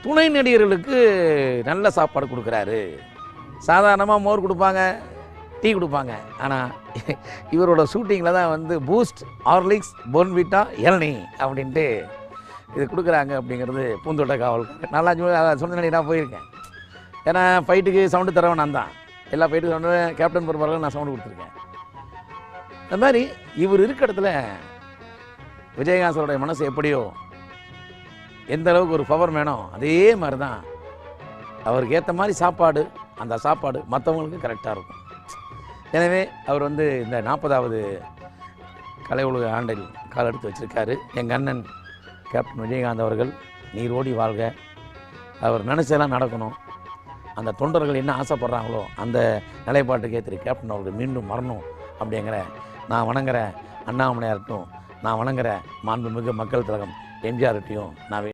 துணை நடிகர்களுக்கு நல்ல சாப்பாடு கொடுக்குறாரு. சாதாரணமாக மோர் கொடுப்பாங்க, டீ கொடுப்பாங்க. ஆனால் இவரோட ஷூட்டிங்கில் தான் வந்து பூஸ்ட், ஹார்லிக்ஸ், போர்ன்விட்டா, இளநீ அப்படின்ட்டு இது கொடுக்குறாங்க அப்படிங்கிறது பூந்தோட்ட காவல். நல்லா சொந்த நிலைக்கு நான் போயிருக்கேன். ஏன்னா ஃபைட்டுக்கு சவுண்டு தரவன் நான் தான். எல்லா ஃபைட்டுக்கு சவுண்டு கேப்டன் பொறுப்பாளர்கள் நான் சவுண்டு கொடுத்துருக்கேன். அந்த மாதிரி இவர் இருக்க இடத்துல விஜயகாந்தோடைய மனசு எப்படியோ, எந்த அளவுக்கு ஒரு பவர் மேனோ அதே மாதிரி தான் அவருக்கு ஏற்ற மாதிரி சாப்பாடு, அந்த சாப்பாடு மற்றவங்களுக்கு கரெக்டாக இருக்கும். எனவே அவர் வந்து இந்த 40வது கலை உலக ஆண்டில் கால் எடுத்து வச்சுருக்காரு. எங்கள் அண்ணன் கேப்டன் விஜயகாந்த் அவர்கள் நீரோடி வாழ்க. அவர் நினச்சதெல்லாம் நடக்கணும். அந்த தொண்டர்கள் என்ன ஆசைப்படுறாங்களோ அந்த நிலைப்பாட்டுக்கே திரு கேப்டன் அவர்கள் மீண்டும் வரணும் அப்படிங்கிற நான் வணங்குற அண்ணாமலையார்ட்டும், நான் வணங்குற மாண்புமிகு மக்கள் திலகம் எம்ஜிஆர்ட்டையும் நான்